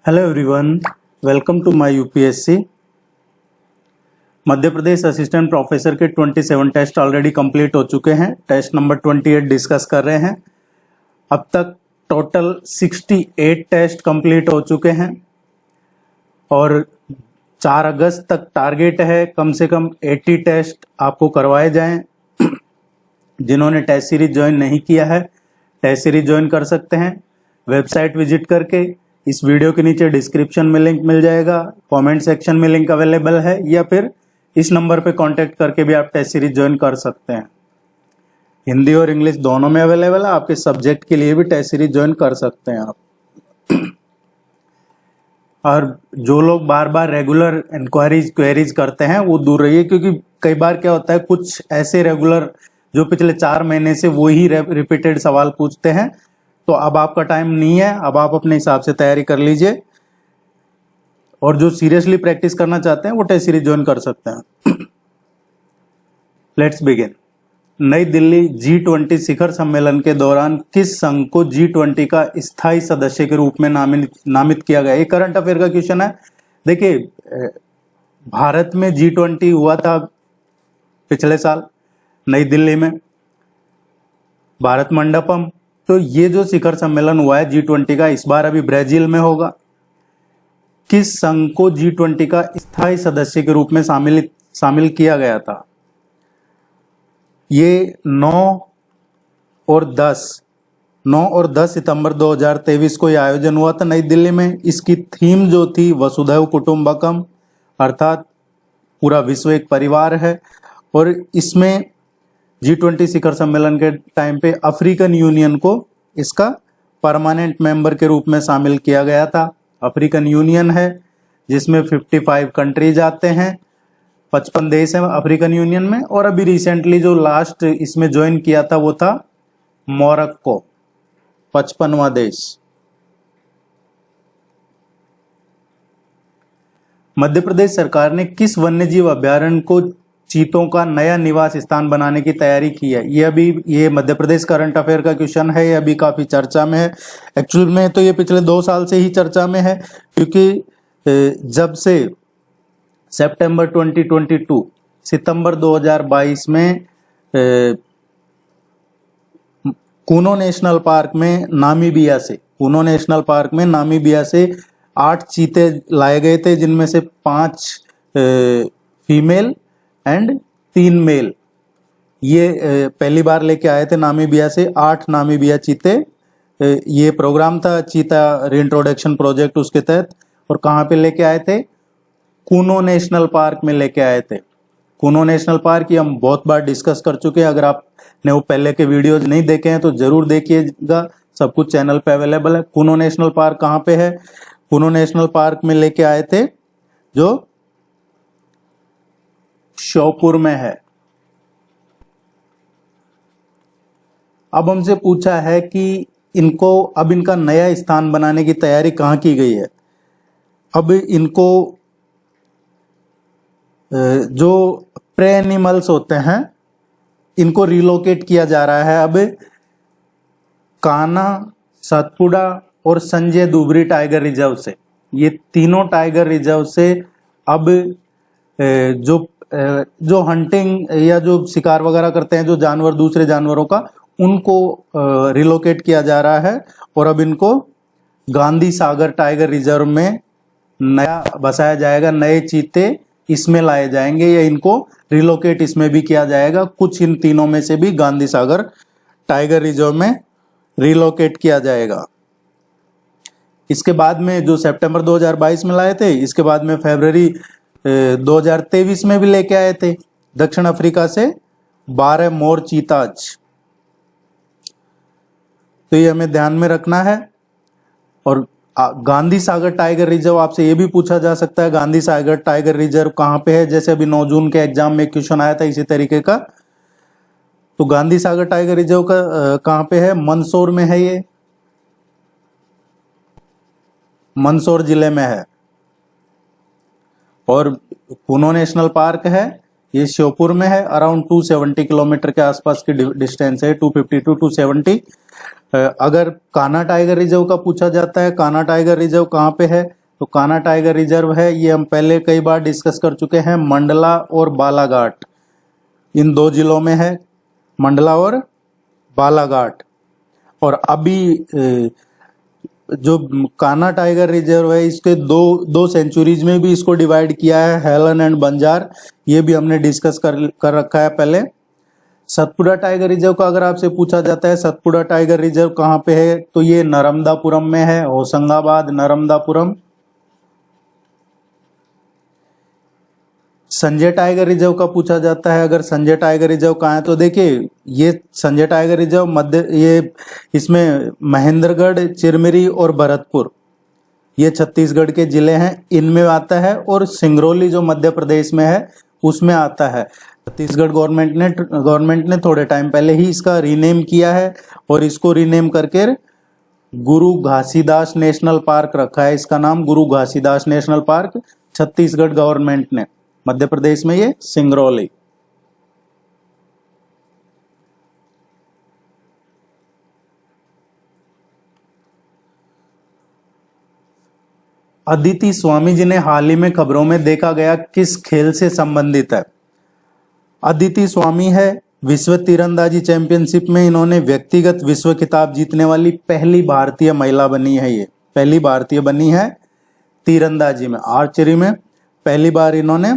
Hello everyone, welcome to my UPSC. Madhya Pradesh assistant professor के 27 test already complete हो चुके हैं। टेस्ट नंबर 28 डिस्कस कर रहे हैं। अब तक टोटल 68 टेस्ट कंप्लीट हो चुके हैं और 4 अगस्त तक टारगेट है कम से कम 80 टेस्ट आपको करवाए जाएं। जिन्होंने टेस्ट सीरीज ज्वाइन नहीं किया है, टेस्ट सीरीज ज्वाइन कर सकते हैं वेबसाइट विजिट करके। इस वीडियो के नीचे डिस्क्रिप्शन में लिंक मिल जाएगा, कमेंट सेक्शन में लिंक अवेलेबल है, या फिर इस नंबर पे कांटेक्ट करके भी आप टेस्ट सीरीज ज्वाइन कर सकते हैं। हिंदी और इंग्लिश दोनों में अवेलेबल है। आपके सब्जेक्ट के लिए भी टेस्ट सीरीज ज्वाइन कर सकते हैं आप। और जो लोग बार बार रेगुलर इंक्वायरीज क्वेरीज करते हैं वो दूर रहिए, क्योंकि कई बार क्या होता है, कुछ ऐसे रेगुलर जो पिछले 4 महीने से वही रिपीटेड सवाल पूछते हैं। तो अब आपका टाइम नहीं है, अब आप अपने हिसाब से तैयारी कर लीजिए। और जो सीरियसली प्रैक्टिस करना चाहते हैं वो टेस्ट सीरीज ज्वाइन कर सकते हैं। Let's begin. नई दिल्ली G20 शिखर सम्मेलन के दौरान किस संघ को G20 का स्थायी सदस्य के रूप में नामित किया गया? ये करंट अफेयर का क्वेश्चन है। देखिए, भारत में G20 हुआ था पिछले साल नई दिल्ली में, भारत मंडपम। तो ये जो शिखर सम्मेलन हुआ है G20 का, इस बार अभी ब्राजील में होगा। किस संघ को G20 का स्थायी सदस्य के रूप में शामिल किया गया था? ये 9 और 10 सितंबर 2023 को यह आयोजन हुआ था नई दिल्ली में। इसकी थीम जो थी वसुधैव कुटुंबकम, अर्थात पूरा विश्व एक परिवार है। और इसमें G20 शिखर सम्मेलन के टाइम पे अफ्रीकन यूनियन को इसका परमानेंट मेंबर के रूप में शामिल किया गया था। अफ्रीकन यूनियन है जिसमें 55 कंट्रीज आते हैं, 55 देश हैं अफ्रीकन यूनियन में। और अभी रिसेंटली जो लास्ट इसमें ज्वाइन किया था वो था मोरक्को, 55वां देश। मध्य प्रदेश सरकार ने किस वन्यजीव अभ्यारण्य को चीतों का नया निवास स्थान बनाने की तैयारी की है? ये मध्य प्रदेश करंट अफेयर का क्वेश्चन है। ये अभी काफी चर्चा में है। एक्चुअल में तो ये पिछले 2 साल से ही चर्चा में है, क्योंकि जब से सितंबर 2022 सितंबर 2022 में कूनो नेशनल पार्क में नामीबिया से 8 चीते लाए गए थे, जिनमें से 5 फीमेल एंड 3 मेल। ये पहली बार लेके आए थे नामीबिया से 8 नामीबिया चीते। ये प्रोग्राम था चीता रीइंट्रोडक्शन प्रोजेक्ट, उसके तहत। और कहाँ पे लेके आए थे? कूनो नेशनल पार्क में लेके आए थे। कूनो नेशनल पार्क ये हम बहुत बार डिस्कस कर चुके हैं। अगर आपने वो पहले के वीडियोज नहीं देखे हैं तो जरूर देखिएगा, सब कुछ चैनल पे अवेलेबल है। कूनो नेशनल पार्क कहाँ पे है? कूनो नेशनल पार्क में लेके आए थे जो श्योपुर में है। अब हमसे पूछा है कि अब इनका नया स्थान बनाने की तैयारी कहाँ की गई है? अब इनको जो प्रे एनिमल्स होते हैं इनको रिलोकेट किया जा रहा है। अब कान्हा, सतपुड़ा और संजय दुबरी टाइगर रिजर्व से, ये तीनों टाइगर रिजर्व से अब जो हंटिंग या जो शिकार वगैरह करते हैं जो जानवर, दूसरे जानवरों का, उनको रिलोकेट किया जा रहा है। और अब इनको गांधी सागर टाइगर रिजर्व में नया बसाया जाएगा। नए चीते इसमें लाए जाएंगे या इनको रिलोकेट इसमें भी किया जाएगा। कुछ इन तीनों में से भी गांधी सागर टाइगर रिजर्व में रिलोकेट किया जाएगा। इसके बाद में जो सितंबर 2022 में लाए थे, इसके बाद में फरवरी 2023 में भी लेके आए थे दक्षिण अफ्रीका से 12 मोर चीताज। तो ये हमें ध्यान में रखना है। और गांधी सागर टाइगर रिजर्व, आपसे ये भी पूछा जा सकता है गांधी सागर टाइगर रिजर्व कहाँ पे है। जैसे अभी 9 जून के एग्जाम में क्वेश्चन आया था इसी तरीके का। तो गांधी सागर टाइगर रिजर्व का कहाँ पे है? मंदसौर में है। ये मंदसौर जिले में है। और कूनो नेशनल पार्क है, ये श्योपुर में है। अराउंड 270 किलोमीटर के आसपास की डिस्टेंस है, 250 to 270। अगर कान्हा टाइगर रिजर्व का पूछा जाता है, कान्हा टाइगर रिजर्व कहाँ पे है, तो कान्हा टाइगर रिजर्व है, ये हम पहले कई बार डिस्कस कर चुके हैं, मंडला और बालाघाट, इन दो जिलों में है, मंडला और बालाघाट। और अभी जो कान्हा टाइगर रिजर्व है, इसके दो दो सेंचुरीज में भी इसको डिवाइड किया है, हेलन एंड बंजार, ये भी हमने डिस्कस कर रखा है पहले। सतपुड़ा टाइगर रिजर्व का अगर आपसे पूछा जाता है, सतपुड़ा टाइगर रिजर्व कहाँ पे है, तो ये नर्मदापुरम में है, होशंगाबाद नर्मदापुरम। संजय टाइगर रिजर्व का पूछा जाता है, अगर संजय टाइगर रिजर्व कहाँ है, तो देखिए ये संजय टाइगर रिजर्व ये इसमें महेंद्रगढ़, चिरमिरी और भरतपुर, ये छत्तीसगढ़ के जिले हैं, इनमें आता है। और सिंगरौली जो मध्य प्रदेश में है उसमें आता है। छत्तीसगढ़ गवर्नमेंट ने थोड़े टाइम पहले ही इसका रीनेम किया है और इसको रीनेम करके गुरु घासीदास नेशनल पार्क रखा है। इसका नाम गुरु Ghasidas national park Chhattisgarh government ने, मध्य प्रदेश में ये सिंगरौली। अदिति स्वामी जिन्हें हाल ही में खबरों में देखा गया, किस खेल से संबंधित है? अदिति स्वामी है विश्व तीरंदाजी चैंपियनशिप में इन्होंने व्यक्तिगत विश्व खिताब जीतने वाली पहली भारतीय महिला बनी है। ये पहली भारतीय बनी है तीरंदाजी में, आर्चरी में पहली बार इन्होंने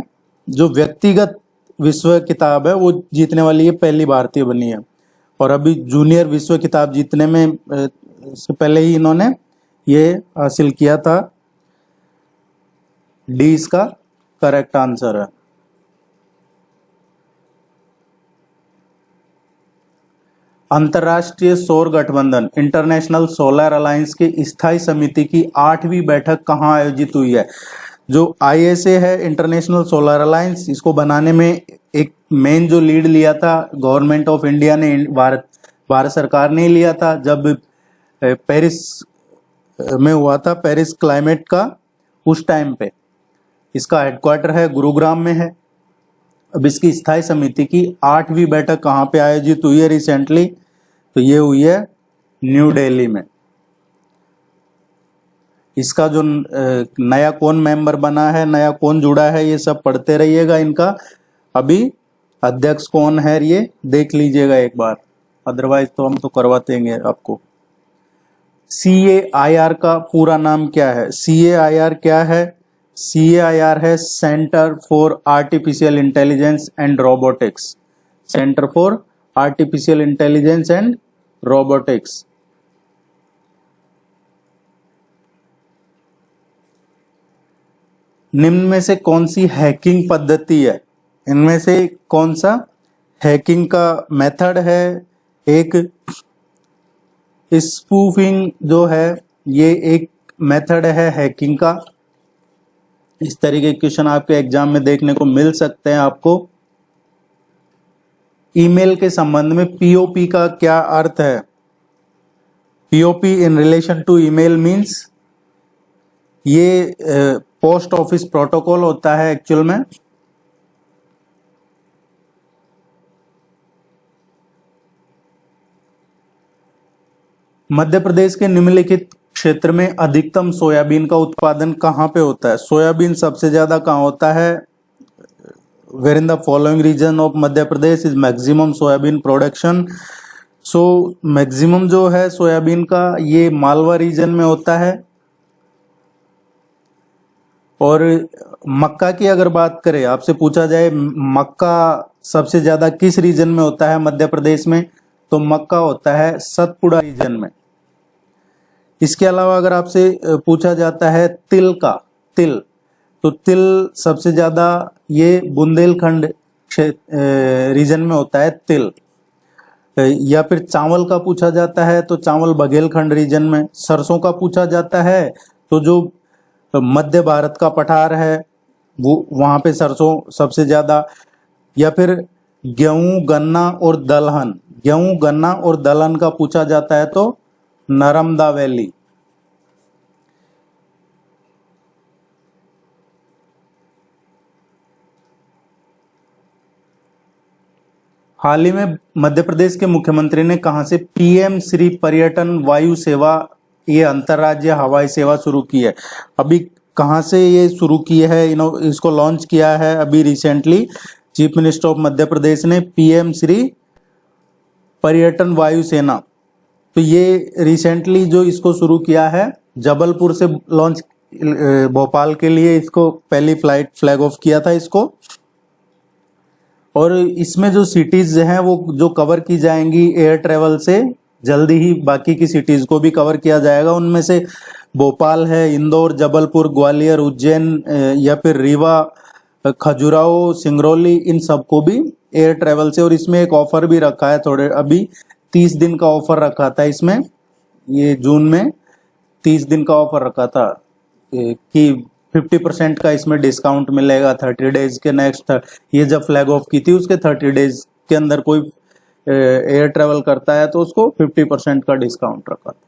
जो व्यक्तिगत विश्व खिताब है वो जीतने वाली ये पहली भारतीय बनी है। और अभी जूनियर विश्व खिताब जीतने में इससे पहले ही इन्होंने ये हासिल किया था। डी इसका करेक्ट आंसर है। अंतर्राष्ट्रीय सौर गठबंधन इंटरनेशनल सोलर अलायंस की स्थायी समिति की 8वीं बैठक कहाँ आयोजित हुई है? जो ISA है, इंटरनेशनल सोलर अलायंस, इसको बनाने में एक मेन जो लीड लिया था गवर्नमेंट ऑफ इंडिया ने, भारत सरकार ने लिया था जब पेरिस में हुआ था, पेरिस क्लाइमेट का, उस टाइम पे। इसका हेडक्वार्टर है गुरुग्राम में है। अब इसकी स्थायी समिति की 8वीं बैठक कहाँ पे आयोजित हुई है रिसेंटली? तो ये हुई है न्यू दिल्ली में। इसका जो नया कौन मेंबर बना है, नया कौन जुड़ा है, ये सब पढ़ते रहिएगा। इनका अभी अध्यक्ष कौन है ये देख लीजिएगा एक बार, अदरवाइज तो हम तो करवा देंगे आपको। CAIR का पूरा नाम क्या है? CAIR क्या है? CAIR है Centre for Artificial Intelligence and robotics, centre for Artificial Intelligence and robotics. निम्न में से कौन सी हैकिंग पद्धति है? इनमें से कौन सा हैकिंग का मेथड है? एक स्पूफिंग जो है ये एक मेथड है हैकिंग का। इस तरीके के क्वेश्चन आपके एग्जाम में देखने को मिल सकते हैं आपको। ईमेल के संबंध में POP का क्या अर्थ है? POP in relation to email means ये पोस्ट ऑफिस प्रोटोकॉल होता है एक्चुअल में। मध्य प्रदेश के निम्नलिखित क्षेत्र में अधिकतम सोयाबीन का उत्पादन कहाँ पे होता है? सोयाबीन सबसे ज्यादा कहाँ होता है? Where in the following region of Madhya Pradesh is maximum soybean production? So maximum जो है सोयाबीन का ये मालवा रीजन में होता है। और मक्का की अगर बात करें, आपसे पूछा जाए मक्का सबसे ज्यादा किस रीजन में होता है मध्य प्रदेश में, तो मक्का होता है सतपुड़ा रीजन में। इसके अलावा अगर आपसे पूछा जाता है तिल का, तिल, तो तिल सबसे ज्यादा ये बुंदेलखंड रीजन में होता है तिल। या फिर चावल का पूछा जाता है तो चावल बघेलखंड रीजन में। सरसों का पूछा जाता है तो जो मध्य भारत का पठार है वो वहां पे सरसों सबसे ज्यादा। या फिर गेहूं, गन्ना और दलहन, गेहूं, गन्ना और दलहन का पूछा जाता है तो नर्मदा वैली। हाल ही में मध्य प्रदेश के मुख्यमंत्री ने कहां से पीएम श्री पर्यटन वायु सेवा, ये अंतर्राज्यीय हवाई सेवा शुरू की है? अभी कहां से ये शुरू की है, इसको लॉन्च किया है अभी recently chief minister of Madhya प्रदेश ने, पीएम श्री पर्यटन वायु सेना। तो ये रिसेंटली जो इसको शुरू किया है, जबलपुर से लॉन्च, भोपाल के लिए इसको पहली फ्लाइट फ्लैग ऑफ किया था इसको। और इसमें जो सिटीज हैं वो जो कवर की जाएंगी एयर ट्रेवल से, जल्दी ही बाकी की सिटीज को भी कवर किया जाएगा। उनमें से भोपाल है, इंदौर, जबलपुर, ग्वालियर, उज्जैन या फिर रीवा, खजुराहो, सिंगरौली, इन सबको भी एयर ट्रेवल से। और इसमें एक ऑफर भी रखा है, थोड़े अभी 30 दिन का ऑफर रखा था इसमें, ये जून में 30 दिन का ऑफर रखा था कि 50% का इसमें डिस्काउंट मिलेगा 30 डेज के नेक्स्ट। ये जब फ्लैग ऑफ की थी उसके 30 डेज के अंदर कोई एयर ट्रेवल करता है तो उसको 50% का डिस्काउंट रखा था।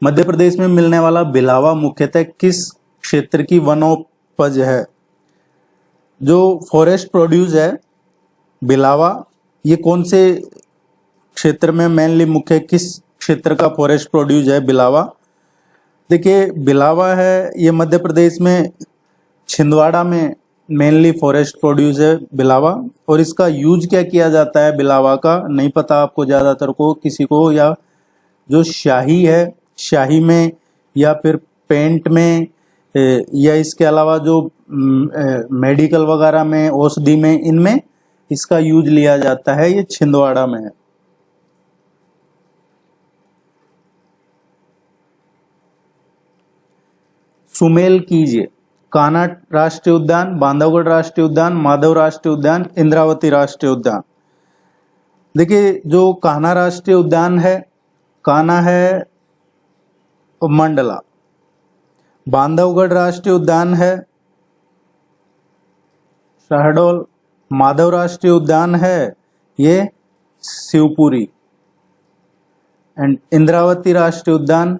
मध्य प्रदेश में मिलने वाला बिलावा मुख्यतः किस क्षेत्र की वनोपज है? जो फॉरेस्ट प्रोड्यूस है बिलावा, ये कौन से क्षेत्र में मेनली मुख्य किस क्षेत्र का फॉरेस्ट प्रोड्यूस है बिलावा? देखिए बिलावा है ये मध्य प्रदेश में छिंदवाड़ा में मेनली फॉरेस्ट प्रोड्यूस है बिलावा। और इसका यूज क्या किया जाता है बिलावा का, नहीं पता आपको ज़्यादातर को किसी को, या जो शाही है, शाही में या फिर पेंट में, या इसके अलावा जो मेडिकल वगैरह में, औषधि में, इनमें इसका यूज लिया जाता है। ये छिंदवाड़ा में है। सुमेल कीजिए, कान्हा राष्ट्रीय उद्यान, बांधवगढ़ राष्ट्रीय उद्यान, माधव राष्ट्रीय उद्यान, इंद्रावती राष्ट्रीय उद्यान। देखिए जो कान्हा राष्ट्रीय उद्यान है, कान्हा है मंडला। बांधवगढ़ राष्ट्रीय उद्यान है शहडोल। माधव राष्ट्रीय उद्यान है ये शिवपुरी। एंड इंद्रावती राष्ट्रीय उद्यान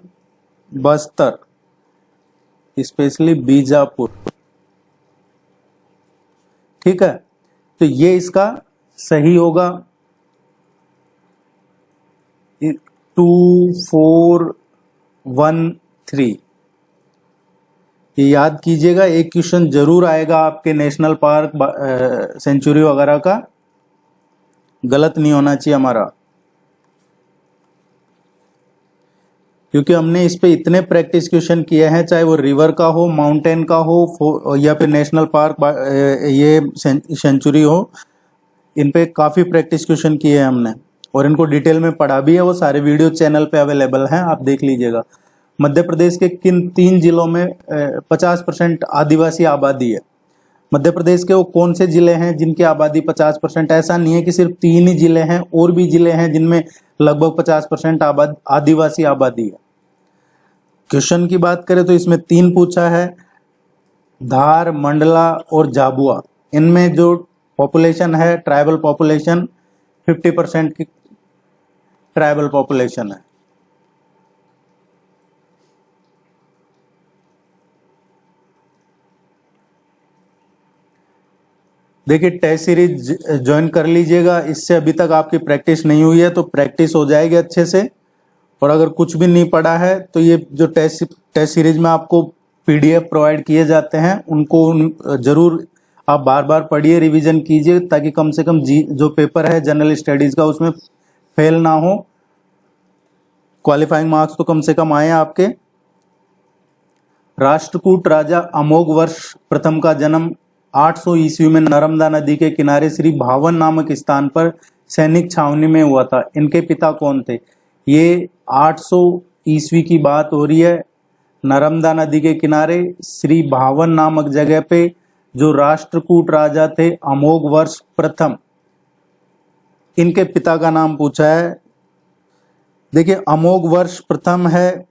बस्तर, स्पेशली बीजापुर। ठीक है, तो ये इसका सही होगा 2413। ये याद कीजिएगा, एक क्वेश्चन जरूर आएगा आपके नेशनल पार्क सेंचुरी वगैरह का, गलत नहीं होना चाहिए हमारा, क्योंकि हमने इस पे इतने प्रैक्टिस क्वेश्चन किए हैं, चाहे वो रिवर का हो, माउंटेन का हो, या फिर नेशनल पार्क ये सेंचुरी हो, इन पे काफ़ी प्रैक्टिस क्वेश्चन किए हैं हमने और इनको डिटेल में पढ़ा भी है। वो सारे वीडियो चैनल पे अवेलेबल हैं, आप देख लीजिएगा। मध्य प्रदेश के किन 3 जिलों में 50% आदिवासी आबादी है? मध्य प्रदेश के वो कौन से जिले हैं जिनकी आबादी 50%? ऐसा नहीं है कि सिर्फ 3 ही जिले हैं, और भी जिले हैं जिनमें लगभग 50% आदिवासी आबादी है। क्वेश्चन की बात करें तो इसमें 3 पूछा है, धार, मंडला और झाबुआ। इनमें जो पॉपुलेशन है ट्राइबल पॉपुलेशन 50% की ट्राइबल पॉपुलेशन है। देखिए टेस्ट सीरीज ज्वाइन कर लीजिएगा, इससे अभी तक आपकी प्रैक्टिस नहीं हुई है तो प्रैक्टिस हो जाएगी अच्छे से। और अगर कुछ भी नहीं पढ़ा है तो ये जो टेस्ट सीरीज में आपको पीडीएफ प्रोवाइड किए जाते हैं उनको जरूर आप बार बार पढ़िए, रिवीजन कीजिए, ताकि कम से कम जो पेपर है जनरल स्टडीज का उसमें फेल ना हो, क्वालिफाइंग मार्क्स तो कम से कम आए आपके। राष्ट्रकूट राजा अमोघ वर्ष प्रथम का जन्म 800 ईस्वी में नर्मदा नदी के किनारे श्री भावन नामक स्थान पर सैनिक छावनी में हुआ था। इनके पिता कौन थे? ये 800 ईस्वी की बात हो रही है, नर्मदा नदी के किनारे श्री भावन नामक जगह पे जो राष्ट्रकूट राजा थे अमोघ वर्ष प्रथम, इनके पिता का नाम पूछा है। देखिए अमोघ वर्ष प्रथम है,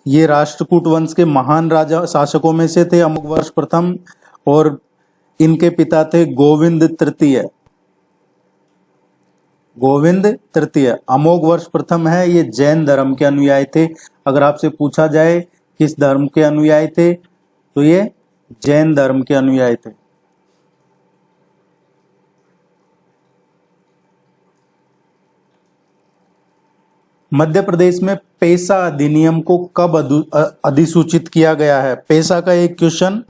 ये राष्ट्रकूट वंश के महान राजा शासकों में से थे अमोघ वर्ष प्रथम, और इनके पिता थे गोविंद तृतीय। गोविंद तृतीय अमोघ वर्ष प्रथम है, ये जैन धर्म के अनुयायी थे। अगर आपसे पूछा जाए किस धर्म के अनुयायी थे तो ये जैन धर्म के अनुयायी थे। मध्य प्रदेश में पेसा अधिनियम को कब अधिसूचित किया गया है? पेसा का एक क्वेश्चन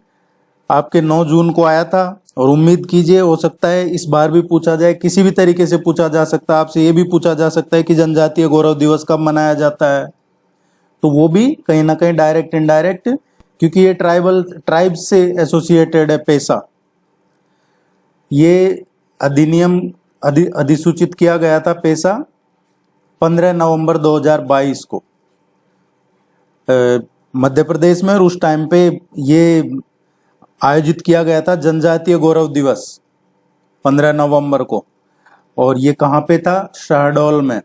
आपके 9 जून को आया था और उम्मीद कीजिए हो सकता है इस बार भी पूछा जाए, किसी भी तरीके से पूछा जा सकता है। आपसे ये भी पूछा जा सकता है कि जनजातीय गौरव दिवस कब मनाया जाता है, तो वो भी कहीं ना कहीं डायरेक्ट इनडायरेक्ट, क्योंकि ये ट्राइब्स से एसोसिएटेड है पेसा। ये अधिनियम अधिसूचित किया गया था पेसा 15 नवंबर 2022 को मध्य प्रदेश में, और उस टाइम पे ये आयोजित किया गया था जनजातीय गौरव दिवस 15 नवंबर को, और ये कहाँ पे था? शहडोल में।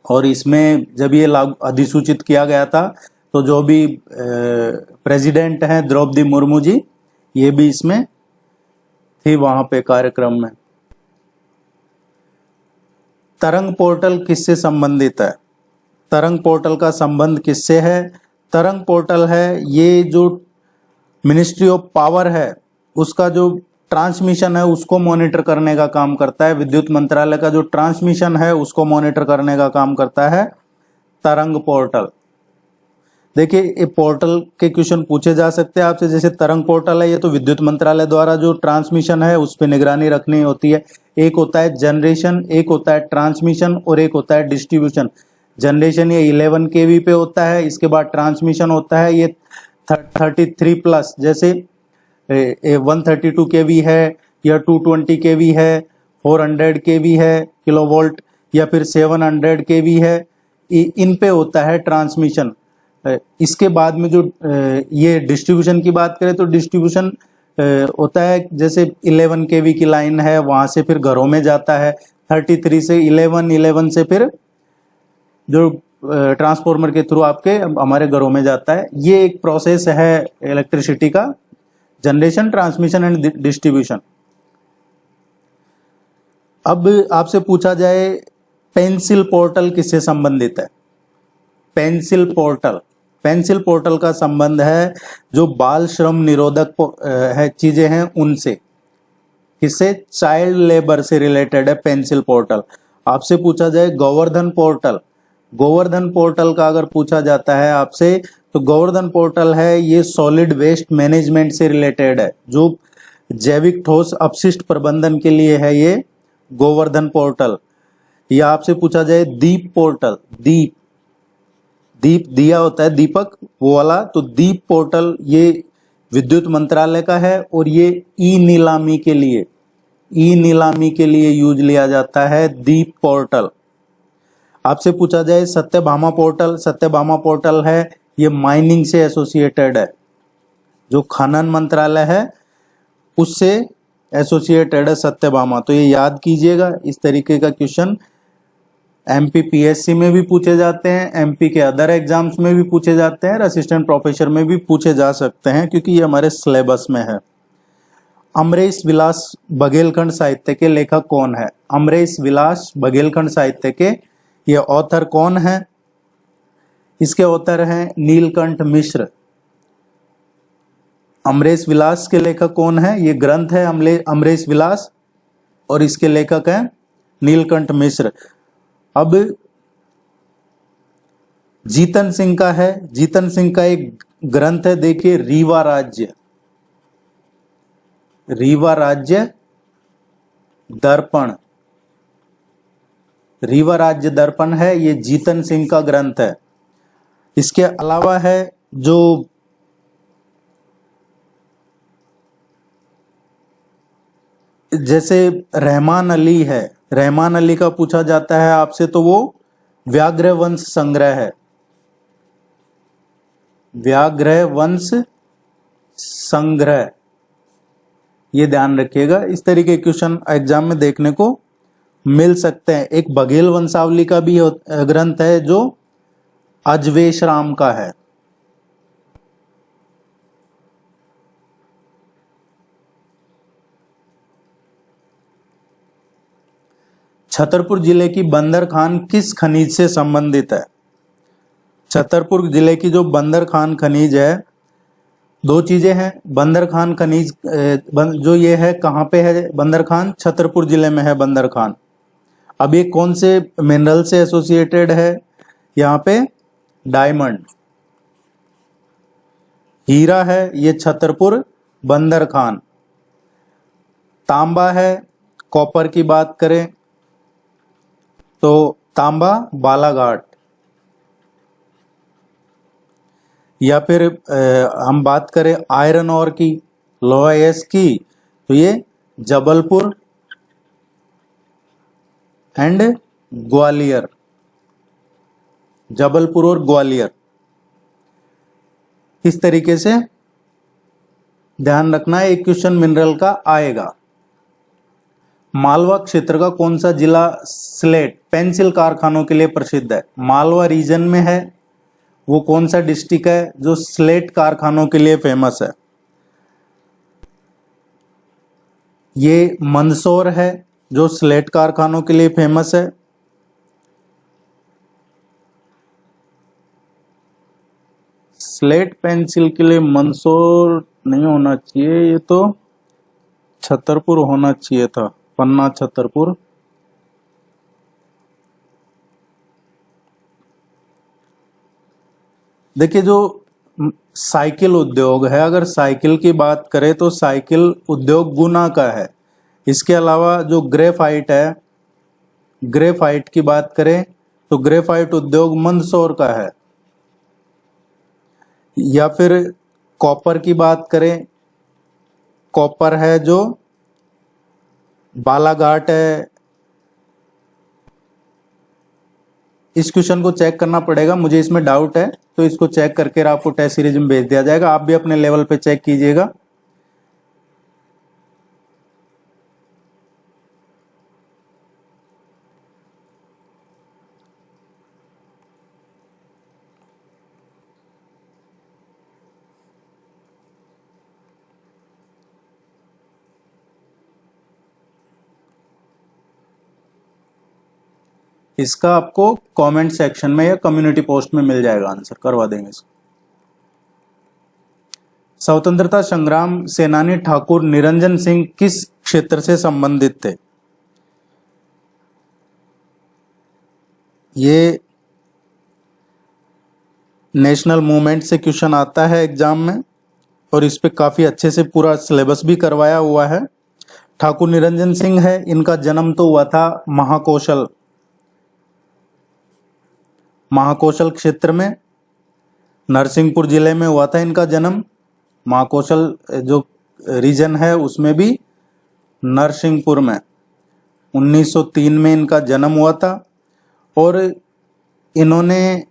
और इसमें जब ये अधिसूचित किया गया था तो जो भी प्रेसिडेंट हैं द्रौपदी मुर्मू जी, ये भी इसमें थी वहां पे कार्यक्रम में। तरंग पोर्टल किससे संबंधित है? तरंग पोर्टल का संबंध किससे है? तरंग पोर्टल है ये जो मिनिस्ट्री ऑफ पावर है उसका जो ट्रांसमिशन है उसको मॉनिटर करने का काम करता है। विद्युत मंत्रालय का जो ट्रांसमिशन है उसको मॉनिटर करने का काम करता है तरंग पोर्टल। देखिए ये पोर्टल के क्वेश्चन पूछे जा सकते हैं आपसे, जैसे तरंग पोर्टल है ये तो विद्युत मंत्रालय द्वारा जो ट्रांसमिशन है उस पर निगरानी रखनी होती है। एक होता है जनरेशन, एक होता है ट्रांसमिशन और एक होता है डिस्ट्रीब्यूशन। जनरेशन ये 11 kV पे होता है, इसके बाद ट्रांसमिशन होता है ये 33 प्लस, जैसे 132 kV है या 220 kV है, 400 kV है किलोवोल्ट, या फिर 700 kV है, इन पे होता है ट्रांसमिशन। इसके बाद में जो ये डिस्ट्रीब्यूशन की बात करें तो डिस्ट्रीब्यूशन होता है जैसे 11 kV की लाइन है वहां से फिर घरों में जाता है, 33 से 11 से फिर जो ट्रांसफार्मर के थ्रू आपके हमारे घरों में जाता है। ये एक प्रोसेस है इलेक्ट्रिसिटी का, जनरेशन, ट्रांसमिशन एंड डिस्ट्रीब्यूशन। अब आपसे पूछा जाए पेंसिल पोर्टल किससे संबंधित है? पेंसिल पेंसिल पोर्टल का संबंध है जो बाल श्रम निरोधक है चीजें हैं उनसे। किससे? चाइल्ड लेबर से रिलेटेड है पेंसिल पोर्टल। आपसे पूछा जाए गोवर्धन पोर्टल का अगर पूछा जाता है आपसे तो गोवर्धन पोर्टल है ये सॉलिड वेस्ट मैनेजमेंट से रिलेटेड है, जो जैविक ठोस अपशिष्ट प्रबंधन के लिए है ये गोवर्धन पोर्टल। या आपसे पूछा जाए दीप पोर्टल, दीप दिया होता है दीपक वो वाला, तो दीप पोर्टल ये विद्युत मंत्रालय का है और ये ई नीलामी के लिए यूज लिया जाता है दीप पोर्टल। आपसे पूछा जाए सत्यभामा पोर्टल है ये माइनिंग से एसोसिएटेड है, जो खनन मंत्रालय है उससे एसोसिएटेड है सत्यभामा। तो ये याद कीजिएगा, इस तरीके का क्वेश्चन एमपी पीएससी में भी पूछे जाते हैं, एमपी के अदर एग्जाम्स में भी पूछे जाते हैं, असिस्टेंट प्रोफेसर में भी पूछे जा सकते हैं क्योंकि ये हमारे सिलेबस में है। अमरेश विलास बघेलखंड साहित्य के लेखक कौन है? अमरेश विलास बघेलखंड साहित्य के ये ऑथर कौन है? इसके ऑथर हैं नीलकंठ मिश्र। अमरेश विलास के लेखक कौन है? ये ग्रंथ है अमरेश विलास और इसके लेखक हैं नीलकंठ मिश्र। अब जीतन सिंह का है, जीतन सिंह का एक ग्रंथ है देखिए रीवा राज्य दर्पण। रीवा राज्य दर्पण है ये जीतन सिंह का ग्रंथ है। इसके अलावा है जो जैसे रहमान अली है, रहमान अली का पूछा जाता है आपसे तो वो व्याघ्र वंश संग्रह है, व्याघ्र वंश संग्रह, ये ध्यान रखिएगा। इस तरीके के क्वेश्चन एग्जाम में देखने को मिल सकते हैं। एक बघेल वंशावली का भी ग्रंथ है जो अजवेश राम का है। छतरपुर जिले की बंदर खान किस खनिज से संबंधित है? छतरपुर जिले की जो बंदर खान खनिज है, दो चीजें हैं। बंदर खान खनिज जो ये है कहाँ पे है? बंदर खान छतरपुर जिले में है बंदर खान। अब ये कौन से मिनरल से एसोसिएटेड है? यहाँ पे डायमंड, हीरा है ये छतरपुर बंदर खान, तांबा है, कॉपर की बात करें तो तांबा बालाघाट, या फिर हम बात करें आयरन ओर की, लोहा एस की, तो ये जबलपुर एंड ग्वालियर, जबलपुर और ग्वालियर। इस तरीके से ध्यान रखना है, एक क्वेश्चन मिनरल का आएगा। मालवा क्षेत्र का कौन सा जिला स्लेट पेंसिल कारखानों के लिए प्रसिद्ध है? मालवा रीजन में है वो कौन सा डिस्ट्रिक्ट है जो स्लेट कारखानों के लिए फेमस है? ये मंदसौर है जो स्लेट कारखानों के लिए फेमस है। स्लेट पेंसिल के लिए मंदसौर नहीं होना चाहिए, ये तो छतरपुर होना चाहिए था, पन्ना छतरपुर। देखिए जो साइकिल उद्योग है, अगर साइकिल की बात करें तो साइकिल उद्योग गुना का है। इसके अलावा जो ग्रेफाइट है, ग्रेफाइट की बात करें तो ग्रेफाइट उद्योग मंदसौर का है। या फिर कॉपर की बात करें, कॉपर है जो बालाघाट है। इस क्वेश्चन को चेक करना पड़ेगा, मुझे इसमें डाउट है तो इसको चेक करके आपको टेस्ट सीरीज में भेज दिया जाएगा, आप भी अपने लेवल पे चेक कीजिएगा। इसका आपको कमेंट सेक्शन में या कम्युनिटी पोस्ट में मिल जाएगा, आंसर करवा देंगे इसको। स्वतंत्रता संग्राम सेनानी ठाकुर निरंजन सिंह किस क्षेत्र से संबंधित थे? ये नेशनल मूवमेंट से क्वेश्चन आता है एग्जाम में और इस पे काफी अच्छे से पूरा सिलेबस भी करवाया हुआ है। ठाकुर निरंजन सिंह है, इनका जन्म तो हुआ था महाकौशल, महाकौशल क्षेत्र में, नरसिंहपुर जिले में हुआ था इनका जन्म। महाकौशल जो रीजन है उसमें भी नरसिंहपुर में 1903 में इनका जन्म हुआ था। और इन्होंने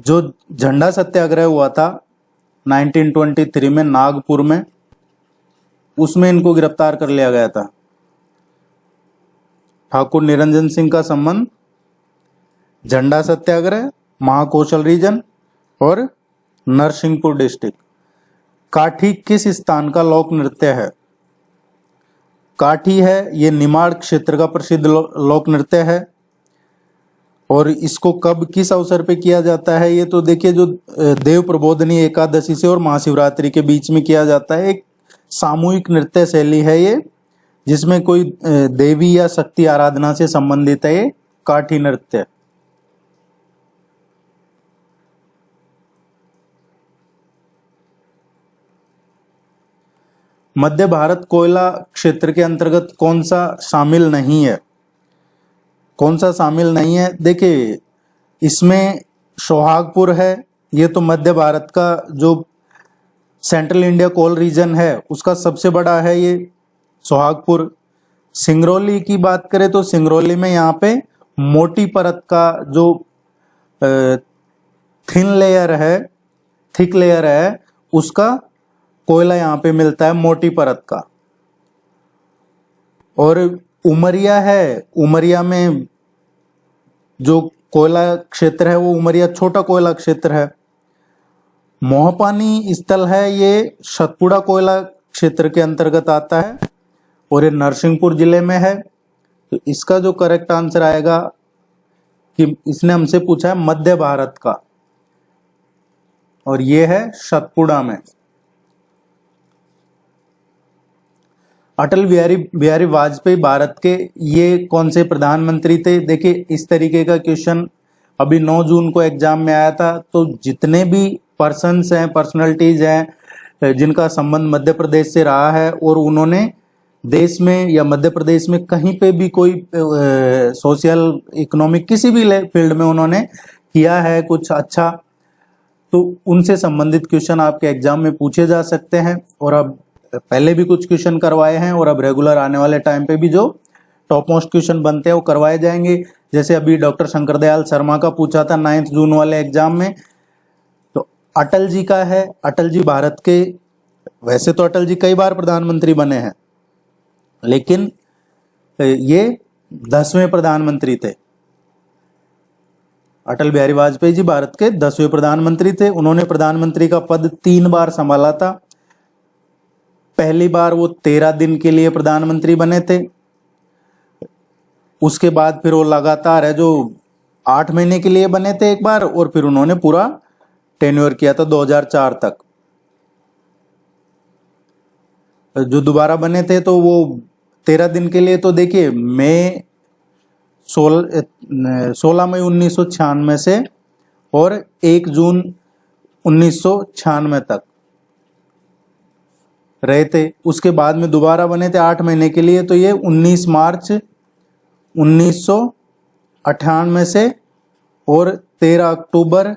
जो झंडा सत्याग्रह हुआ था 1923 में नागपुर में, उसमें इनको गिरफ्तार कर लिया गया था। ठाकुर निरंजन सिंह का संबंध झंडा सत्याग्रह, महाकौशल रीजन और नरसिंहपुर डिस्ट्रिक्ट। काठी किस स्थान का लोक नृत्य है? काठी है ये निमाड़ क्षेत्र का प्रसिद्ध लोक नृत्य है। और इसको कब किस अवसर पे किया जाता है? ये तो देखिए जो देव प्रबोधनी एकादशी से और महाशिवरात्रि के बीच में किया जाता है। एक सामूहिक नृत्य शैली है ये, जिसमें कोई देवी या शक्ति आराधना से संबंधित है ये काठी नृत्य। मध्य भारत कोयला क्षेत्र के अंतर्गत कौन सा शामिल नहीं है? कौन सा शामिल नहीं है? देखिए इसमें सोहागपुर है, ये तो मध्य भारत का जो सेंट्रल इंडिया कोल रीजन है उसका सबसे बड़ा है ये सोहागपुर। सिंगरौली की बात करें तो सिंगरौली में यहाँ पे मोटी परत का जो थिन लेयर है, थिक लेयर है, उसका कोयला यहाँ पे मिलता है, मोटी परत का। और उमरिया है, उमरिया में जो कोयला क्षेत्र है वो उमरिया छोटा कोयला क्षेत्र है। मोहपानी स्थल है ये सतपुड़ा कोयला क्षेत्र के अंतर्गत आता है और ये नरसिंहपुर जिले में है। तो इसका जो करेक्ट आंसर आएगा कि इसने हमसे पूछा है मध्य भारत का, और ये है सतपुड़ा में। अटल बिहारी बिहारी वाजपेयी भारत के ये कौन से प्रधानमंत्री थे? देखिए, इस तरीके का क्वेश्चन अभी 9 जून को एग्जाम में आया था। तो जितने भी पर्सन्स हैं, पर्सनैलिटीज हैं जिनका संबंध मध्य प्रदेश से रहा है और उन्होंने देश में या मध्य प्रदेश में कहीं पे भी कोई सोशल इकोनॉमिक किसी भी फील्ड में उन्होंने किया है कुछ अच्छा, तो उनसे संबंधित क्वेश्चन आपके एग्जाम में पूछे जा सकते हैं। और अब पहले भी कुछ क्वेश्चन करवाए हैं और अब रेगुलर आने वाले टाइम पे भी जो टॉप मोस्ट क्वेश्चन बनते हैं वो करवाए जाएंगे। जैसे अभी डॉक्टर शंकर दयाल शर्मा का पूछा था 9 जून वाले एग्जाम में, तो अटल जी का है। अटल जी भारत के, वैसे तो अटल जी कई बार प्रधानमंत्री बने हैं, लेकिन ये 10वें प्रधानमंत्री थे। अटल बिहारी वाजपेयी जी भारत के 10वें प्रधानमंत्री थे। उन्होंने प्रधानमंत्री का पद 3 बार संभाला था। पहली बार वो 13 दिन के लिए प्रधानमंत्री बने थे। उसके बाद फिर वो लगातार है जो 8 महीने के लिए बने थे एक बार, और फिर उन्होंने पूरा टेन्योर किया था 2004 तक। जो दोबारा बने थे तो वो 13 दिन के लिए, तो देखिए 16 मई 1996 से और 1 जून 1996 तक रहे थे। उसके बाद में दोबारा बने थे 8 महीने के लिए, तो ये 19 मार्च 1998 से और 13 अक्टूबर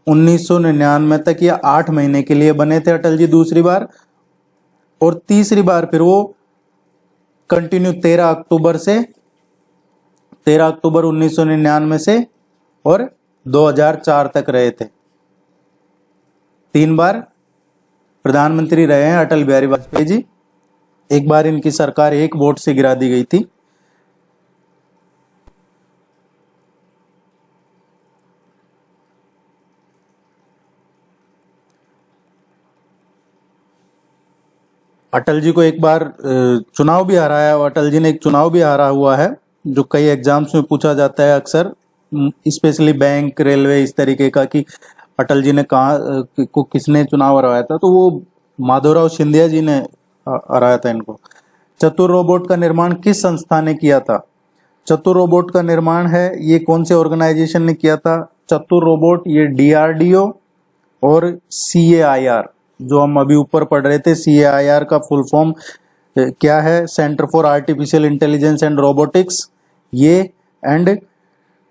1999 तक, ये 8 महीने के लिए बने थे अटल जी दूसरी बार। और तीसरी बार फिर वो कंटिन्यू 13 अक्टूबर 1999 से और 2004 तक रहे थे। 3 बार प्रधानमंत्री रहे हैं अटल बिहारी वाजपेयी जी। एक बार इनकी सरकार एक वोट से गिरा दी गई थी। अटल जी को एक बार चुनाव भी हराया, अटल जी ने एक चुनाव भी हारा हुआ है, जो कई एग्जाम्स में पूछा जाता है अक्सर, स्पेशली बैंक, रेलवे, इस तरीके का, कि अटल जी ने कहा को किसने चुनाव हराया था, तो वो माधवराव सिंधिया जी ने हराया था इनको। चतुर रोबोट का निर्माण किस संस्था ने किया था? चतुर रोबोट का निर्माण है ये कौन से ऑर्गेनाइजेशन ने किया था? चतुर रोबोट ये DRDO और CAIR, जो हम अभी ऊपर पढ़ रहे थे, CAIR का फुल फॉर्म क्या है? Centre for Artificial Intelligence and Robotics, ये and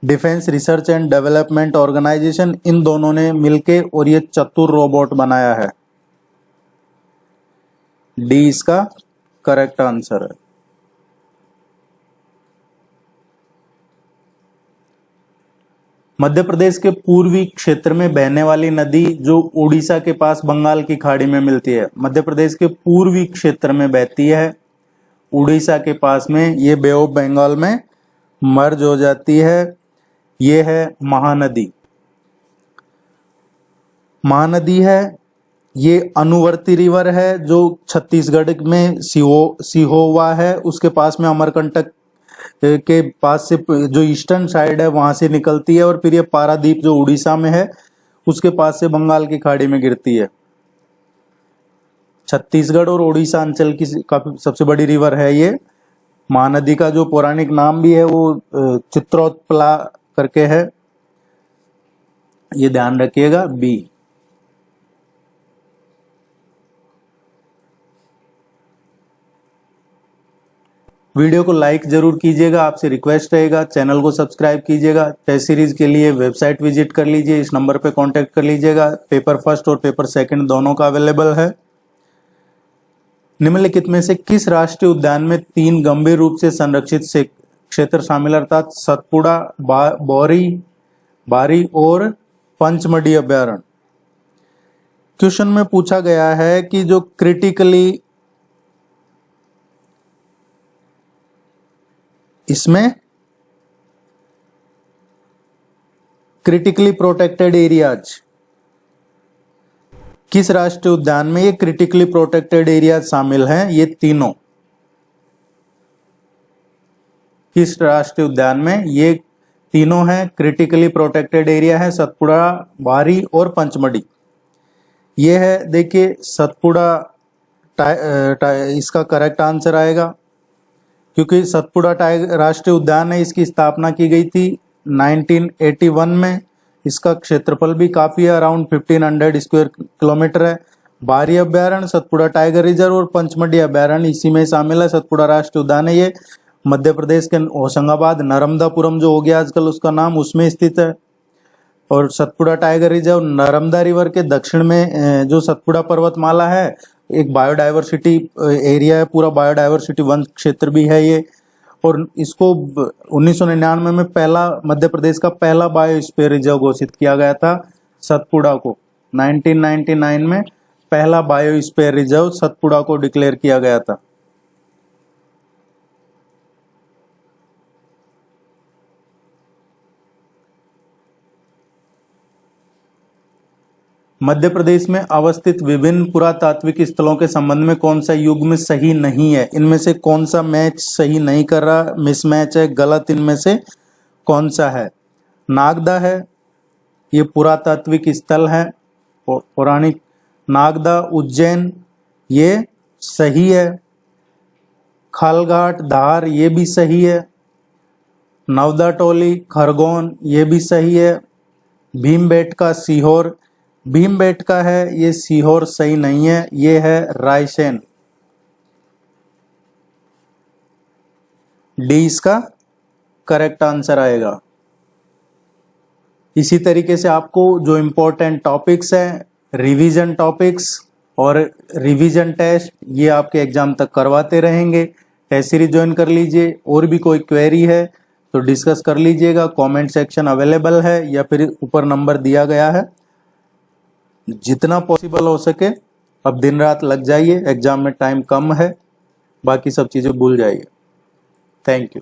Defence Research and Development Organisation, इन दोनों ने मिलके और ये चतुर रोबोट बनाया है। डी इसका करेक्ट आंसर है। मध्य प्रदेश के पूर्वी क्षेत्र में बहने वाली नदी जो उड़ीसा के पास बंगाल की खाड़ी में मिलती है, मध्य प्रदेश के पूर्वी क्षेत्र में बहती है, उड़ीसा के पास में, ये बे ऑफ बंगाल में मर्ज हो जाती है, ये है महानदी। महानदी है ये अनुवर्ती रिवर है जो छत्तीसगढ़ में सिहोवा है, उसके पास में अमरकंटक के पास से जो ईस्टर्न साइड है वहां से निकलती है, और फिर ये पारादीप जो उड़ीसा में है उसके पास से बंगाल की खाड़ी में गिरती है। छत्तीसगढ़ और उड़ीसा अंचल की काफी सबसे बड़ी रिवर है ये। महानदी का जो पौराणिक नाम भी है वो चित्रोत्पला करके है, ये ध्यान रखिएगा। बी। वीडियो को लाइक जरूर कीजिएगा, आपसे रिक्वेस्ट रहेगा। चैनल को सब्सक्राइब कीजिएगा। टेस्ट सीरीज के लिए वेबसाइट विजिट कर लीजिए, इस नंबर पे कांटेक्ट कर लीजिएगा। पेपर फर्स्ट और पेपर सेकंड दोनों का अवेलेबल है। निम्नलिखित में से किस राष्ट्रीय उद्यान में 3 गंभीर रूप से संरक्षित क्षेत्र शामिल, अर्थात सतपुड़ा, बारी और पंचमढ़ी अभ्यारण्य? क्वेश्चन में पूछा गया है कि जो क्रिटिकली प्रोटेक्टेड एरियाज, किस राष्ट्रीय उद्यान में ये क्रिटिकली प्रोटेक्टेड एरियाज शामिल हैं? ये तीनों किस राष्ट्रीय उद्यान में ये तीनों हैं क्रिटिकली प्रोटेक्टेड एरिया है? सतपुड़ा, बारी और पंचमढ़ी। ये है, देखिए, सतपुड़ा इसका करेक्ट आंसर आएगा, क्योंकि सतपुड़ा टाइगर राष्ट्रीय उद्यान है, इसकी स्थापना की गई थी 1981 में। इसका क्षेत्रफल भी काफी है, अराउंड 1500 स्क्वायर किलोमीटर है। बारी अभ्यारण्य, सतपुड़ा टाइगर रिजर्व और पंचमढ़ी अभ्यारण्य इसी में शामिल है। सतपुड़ा राष्ट्रीय उद्यान है ये मध्य प्रदेश के होशंगाबाद, नर्मदापुरम जो हो गया आजकल उसका नाम, उसमें स्थित है। और Satpura tiger reserve Narmada river के दक्षिण में जो सतपुड़ा पर्वतमाला है, एक बायोडाइवर्सिटी एरिया है, पूरा बायोडाइवर्सिटी वन क्षेत्र भी है ये। और इसको 1999 में पहला मध्य प्रदेश का पहला बायोस्फीयर रिजर्व घोषित किया गया था। सतपुड़ा को 1999 में पहला बायोस्फीयर रिजर्व सतपुड़ा को डिक्लेयर किया गया था। मध्य प्रदेश में अवस्थित विभिन्न पुरातात्विक स्थलों के संबंध में कौन सा युग्म सही नहीं है? इनमें से कौन सा मैच सही नहीं कर रहा, मिसमैच है, गलत इनमें से कौन सा है? नागदा है, ये पुरातात्विक स्थल है, पौराणिक नागदा उज्जैन, ये सही है। खालघाट धार, ये भी सही है। नवदा टोली खरगोन, ये भी सही है। भीमबेटका सीहोर, भीमबेटका है, ये सीहोर सही नहीं है, ये है रायसेन। डी इसका करेक्ट आंसर आएगा। इसी तरीके से आपको जो इम्पोर्टेंट टॉपिक्स हैं, रिवीजन टॉपिक्स और रिवीजन टेस्ट, ये आपके एग्जाम तक करवाते रहेंगे। टेस्ट सीरीज ज्वाइन कर लीजिए। और भी कोई क्वेरी है तो डिस्कस कर लीजिएगा, कमेंट सेक्शन अवेलेबल है या फिर ऊपर नंबर दिया गया है। जितना पॉसिबल हो सके अब दिन रात लग जाइए, एग्जाम में टाइम कम है, बाकी सब चीजें भूल जाइए। Thank you.